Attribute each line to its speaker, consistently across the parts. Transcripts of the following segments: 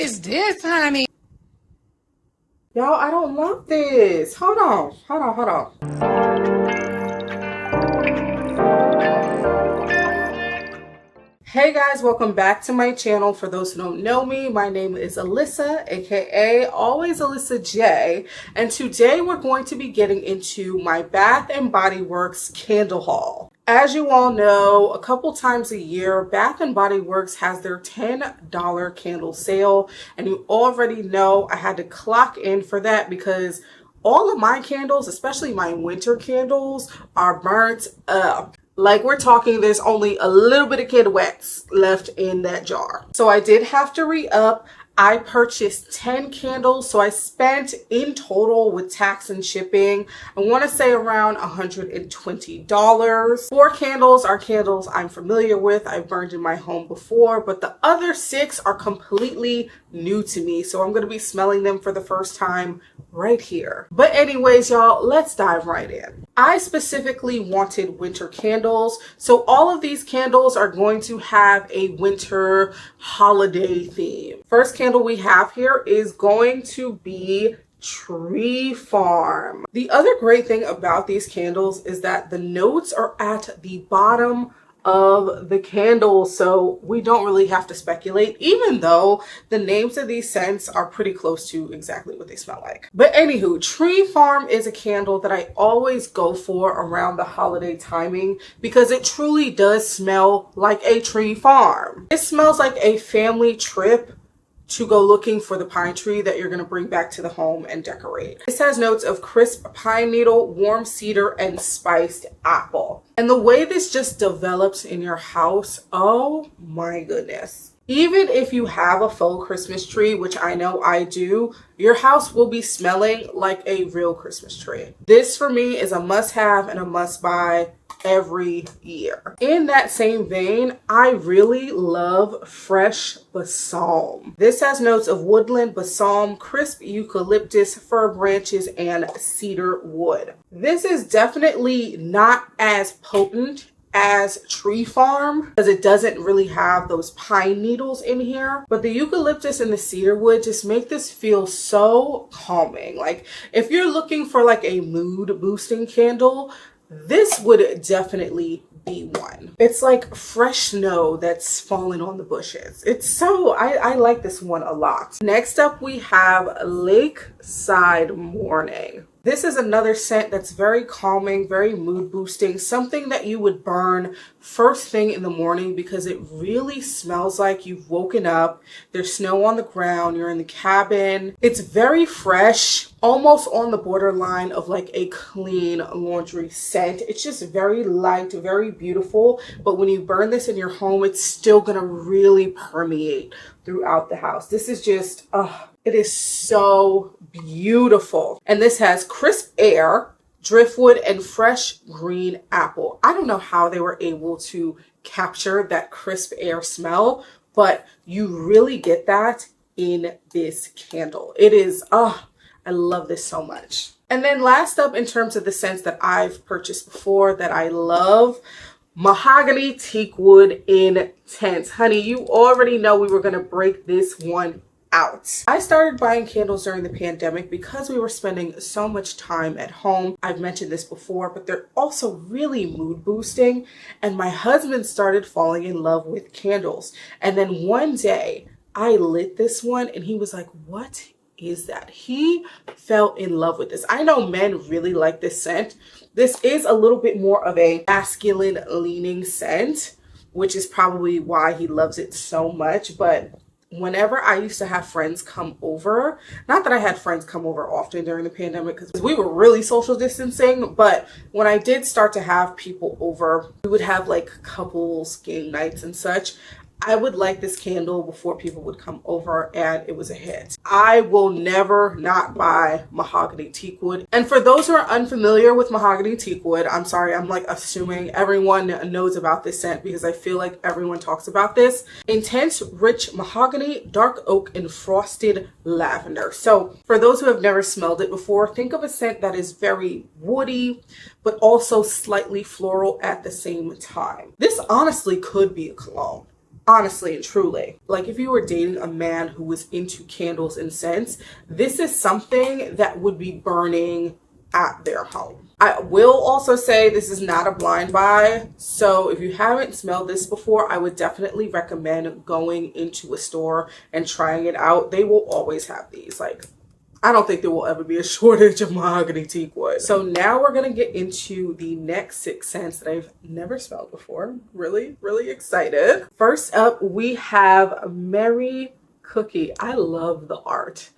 Speaker 1: is this, honey?
Speaker 2: Y'all, I don't love this. Hold on. Hey guys, welcome back to my channel. For those who don't know me, my name is Alyssa, aka Always Alyssa J, and today we're going to be getting into my Bath & Body Works candle haul. As you all know, a couple times a year, Bath & Body Works has their $10 candle sale, and you already know I had to clock in for that because all of my candles, especially my winter candles, are burnt up. Like we're talking, there's only a little bit of candle wax left in that jar. So I did have to re-up. I purchased 10 candles, so I spent in total with tax and shipping, I want to say around $120. 4 candles are candles I'm familiar with. I've burned in my home before, but the other 6 are completely new to me, so I'm going to be smelling them for the first time right here. But anyways, y'all, let's dive right in. I specifically wanted winter candles, so all of these candles are going to have a winter holiday theme. First candle we have here is going to be Tree Farm. The other great thing about these candles is that the notes are at the bottom of the candle, so we don't really have to speculate, even though the names of these scents are pretty close to exactly what they smell like. But anywho, Tree Farm is a candle that I always go for around the holiday timing because it truly does smell like a tree farm. It smells like a family trip to go looking for the pine tree that you're going to bring back to the home and decorate. This has notes of crisp pine needle, warm cedar, and spiced apple. And the way this just develops in your house, oh my goodness. Even if you have a faux Christmas tree, which I know I do, your house will be smelling like a real Christmas tree. This for me is a must-have and a must-buy every year. In that same vein, I really love fresh balsam. This has notes of woodland, balsam, crisp eucalyptus, fir branches, and cedar wood. This is definitely not as potent as Tree Farm because it doesn't really have those pine needles in here, but the eucalyptus and the cedar wood just make this feel so calming. Like if you're looking for like a mood boosting candle, this would definitely be one. It's like fresh snow that's fallen on the bushes. It's so, I like this one a lot. Next up we have Lakeside Morning. This is another scent that's very calming, very mood boosting, something that you would burn first thing in the morning because it really smells like you've woken up, there's snow on the ground, you're in the cabin. It's very fresh, almost on the borderline of like a clean laundry scent. It's just very light, very beautiful, but when you burn this in your home, it's still gonna really permeate throughout the house. This is just, it is so beautiful. And this has crisp air, driftwood, and fresh green apple. I don't know how they were able to capture that crisp air smell, but you really get that in this candle. It is, I love this so much. And then last up in terms of the scents that I've purchased before that I love, Mahogany Teakwood Intense. Honey, you already know we were going to break this one out. I started buying candles during the pandemic because we were spending so much time at home. I've mentioned this before, but they're also really mood boosting. And my husband started falling in love with candles. And then one day I lit this one and he was like, "What is that?" He fell in love with this. I know men really like this scent. This is a little bit more of a masculine leaning scent, which is probably why he loves it so much. But whenever I used to have friends come over, not that I had friends come over often during the pandemic because we were really social distancing, but when I did start to have people over, we would have like couples game nights and such. I would light this candle before people would come over and it was a hit. I will never not buy Mahogany Teakwood. And for those who are unfamiliar with Mahogany Teakwood, I'm sorry, I'm like assuming everyone knows about this scent because I feel like everyone talks about this. Intense, rich mahogany, dark oak, and frosted lavender. So for those who have never smelled it before, think of a scent that is very woody, but also slightly floral at the same time. This honestly could be a cologne. Honestly and truly. Like if you were dating a man who was into candles and scents, this is something that would be burning at their home. I will also say this is not a blind buy. So if you haven't smelled this before, I would definitely recommend going into a store and trying it out. They will always have these. Like, I don't think there will ever be a shortage of Mahogany Teakwood. So now we're going to get into the next 6 scents that I've never smelled before. Really, really excited. First up, we have Merry Cookie. I love the art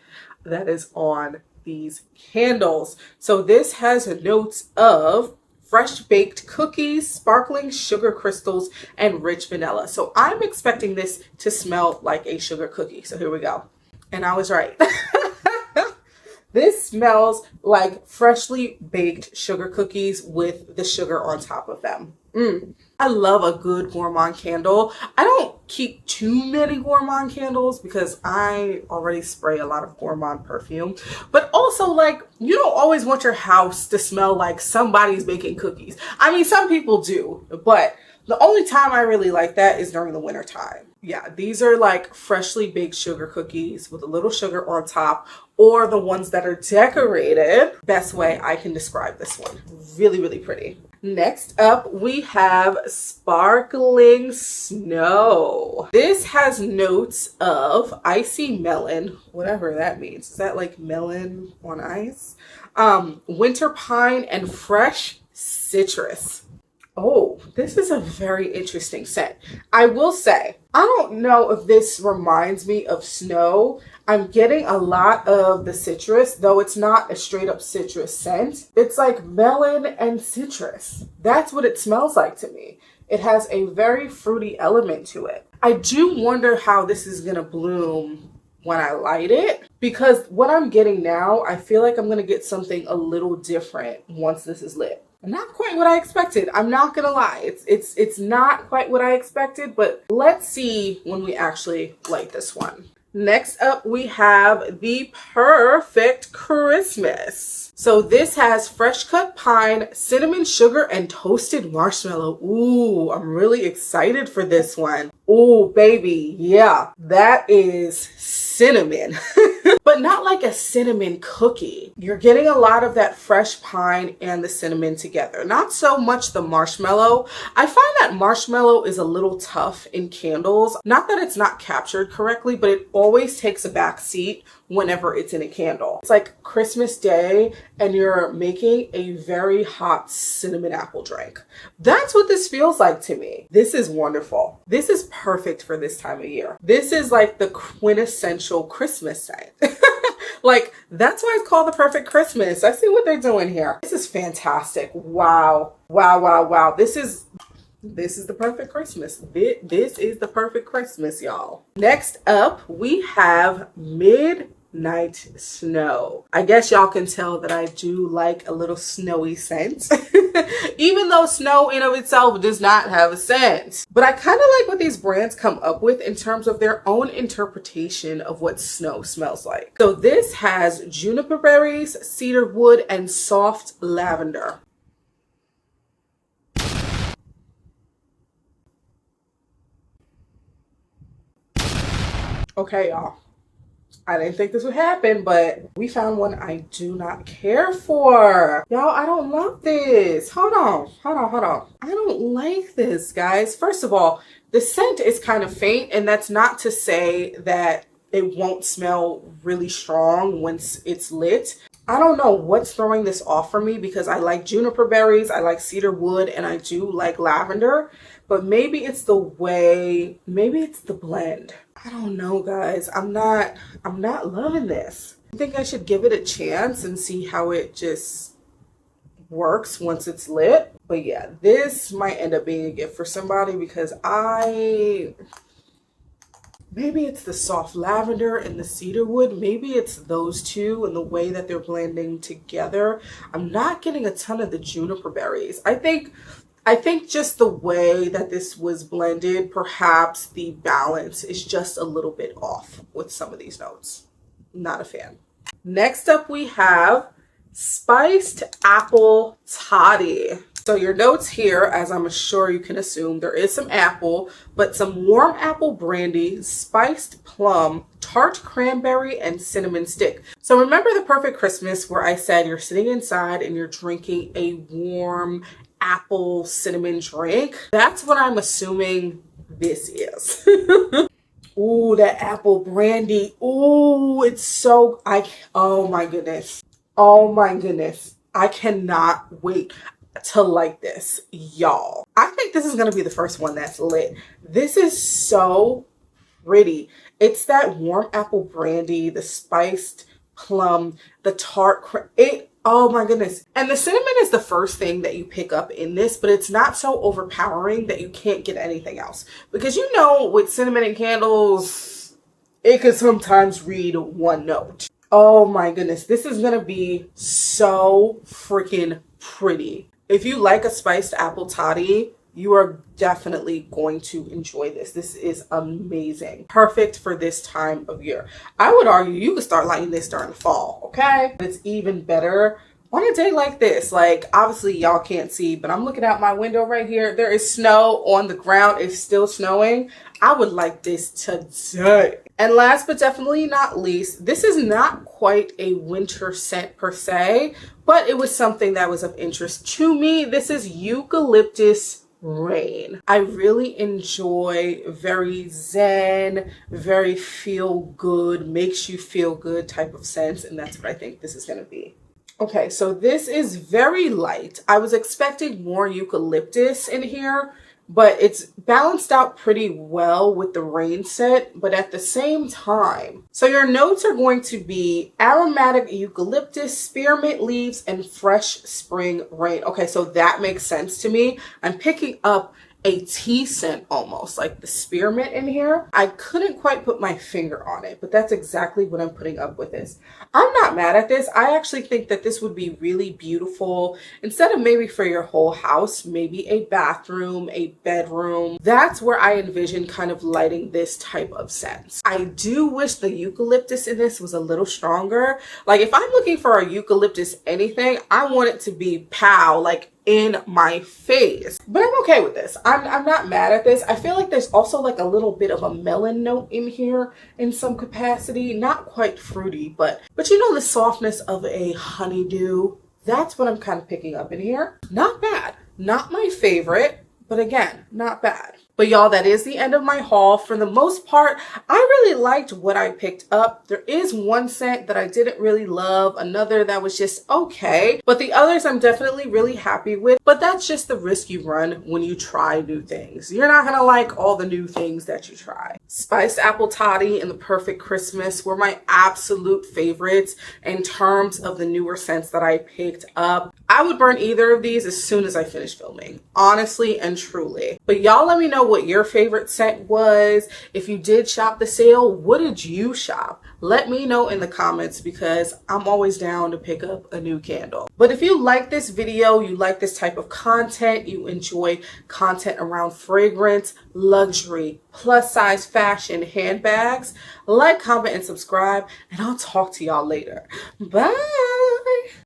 Speaker 2: that is on these candles. So this has notes of fresh baked cookies, sparkling sugar crystals, and rich vanilla. So I'm expecting this to smell like a sugar cookie. So here we go. And I was right. This smells like freshly baked sugar cookies with the sugar on top of them. I love a good gourmand candle. I don't keep too many gourmand candles because I already spray a lot of gourmand perfume. But also, like, you don't always want your house to smell like somebody's baking cookies. I mean, some people do, but the only time I really like that is during the winter time. Yeah, these are like freshly baked sugar cookies with a little sugar on top, or the ones that are decorated. Best way I can describe this one. Really, really pretty. Next up, we have Sparkling Snow. This has notes of icy melon, whatever that means. Is that like melon on ice? Winter pine and fresh citrus. Oh, this is a very interesting scent. I will say, I don't know if this reminds me of snow. I'm getting a lot of the citrus, though it's not a straight up citrus scent. It's like melon and citrus. That's what it smells like to me. It has a very fruity element to it. I do wonder how this is gonna bloom when I light it, because what I'm getting now, I feel like I'm gonna get something a little different once this is lit. Not quite what I expected. I'm not gonna lie. It's not quite what I expected, but let's see when we actually light this one. Next up, we have the Perfect Christmas. So this has fresh cut pine, cinnamon sugar, and toasted marshmallow. Ooh, I'm really excited for this one. Ooh, baby. Yeah, that is cinnamon. But not like a cinnamon cookie. You're getting a lot of that fresh pine and the cinnamon together. Not so much the marshmallow. I find that marshmallow is a little tough in candles. Not that it's not captured correctly, but it always takes a back seat whenever it's in a candle. It's like Christmas Day and you're making a very hot cinnamon apple drink. That's what this feels like to me. This is wonderful. This is perfect for this time of year. This is like the quintessential Christmas scent. Like, that's why it's called the Perfect Christmas. I see what they're doing here. This is fantastic. Wow. Wow, wow, wow. This is the perfect Christmas. This is the perfect Christmas, y'all. Next up, we have Midnight Snow. I guess y'all can tell that I do like a little snowy scent. Even though snow in of itself does not have a scent. But I kind of like what these brands come up with in terms of their own interpretation of what snow smells like. So this has juniper berries, cedar wood, and soft lavender. Okay, y'all. I didn't think this would happen, but we found one I do not care for. Y'all, I don't love this. Hold on. I don't like this, guys. First of all, the scent is kind of faint, and that's not to say that it won't smell really strong once it's lit. I don't know what's throwing this off for me because I like juniper berries, I like cedar wood, and I do like lavender. But maybe it's the way, maybe it's the blend. I don't know, guys. I'm not loving this. I think I should give it a chance and see how it just works once it's lit. But yeah, this might end up being a gift for somebody because maybe it's the soft lavender and the cedar wood. Maybe it's those two and the way that they're blending together. I'm not getting a ton of the juniper berries. I think just the way that this was blended, perhaps the balance is just a little bit off with some of these notes. Not a fan. Next up, we have Spiced Apple Toddy. So your notes here, as I'm sure you can assume, there is some apple, but some warm apple brandy, spiced plum, tart cranberry, and cinnamon stick. So remember the perfect Christmas where I said you're sitting inside and you're drinking a warm apple cinnamon drink? That's what I'm assuming this is. Ooh, that apple brandy. Ooh, it's so, oh my goodness. Oh my goodness. I cannot wait to like this, y'all. I think this is going to be the first one that's lit. This is so pretty. It's that warm apple brandy, the spiced plum, the tart, oh my goodness. And the cinnamon is the first thing that you pick up in this, but it's not so overpowering that you can't get anything else. Because you know, with cinnamon and candles, it can sometimes read one note. Oh my goodness. This is going to be so freaking pretty. If you like a spiced apple toddy, you are definitely going to enjoy this. This is amazing. Perfect for this time of year. I would argue you could start lighting this during the fall, okay? It's even better on a day like this. Like, obviously y'all can't see, but I'm looking out my window right here. There is snow on the ground. It's still snowing. I would like this today. And last but definitely not least, this is not quite a winter scent per se, but it was something that was of interest to me. This is Eucalyptus Rain. I really enjoy very zen, very feel good, makes you feel good type of scents, and that's what I think this is going to be. Okay, so this is very light. I was expecting more eucalyptus in here, but it's balanced out pretty well with the rain scent, but at the same time. So your notes are going to be aromatic eucalyptus, spearmint leaves, and fresh spring rain. Okay, so that makes sense to me. I'm picking up a tea scent almost, like the spearmint in here. I couldn't quite put my finger on it, but that's exactly what I'm putting up with this. I'm not mad at this. I actually think that this would be really beautiful. Instead of maybe for your whole house, maybe a bathroom, a bedroom. That's where I envision kind of lighting this type of scent. I do wish the eucalyptus in this was a little stronger. Like if I'm looking for a eucalyptus anything, I want it to be pow, like in my face. But I'm okay with this. I'm not mad at this. I feel like there's also like a little bit of a melon note in here in some capacity. Not quite fruity, but you know the softness of a honeydew. That's what I'm kind of picking up in here. Not bad. Not my favorite, but again, not bad. But y'all, that is the end of my haul. For the most part, I really liked what I picked up. There is one scent that I didn't really love, another that was just okay, but the others I'm definitely really happy with. But that's just the risk you run when you try new things. You're not gonna like all the new things that you try. Spiced Apple Toddy and the Perfect Christmas were my absolute favorites in terms of the newer scents that I picked up. I would burn either of these as soon as I finish filming, honestly and truly. But y'all let me know what your favorite scent was. If you did shop the sale, what did you shop? Let me know in the comments because I'm always down to pick up a new candle. But if you like this video, you like this type of content, you enjoy content around fragrance, luxury, plus size fashion, handbags, like, comment, and subscribe, and I'll talk to y'all later. Bye.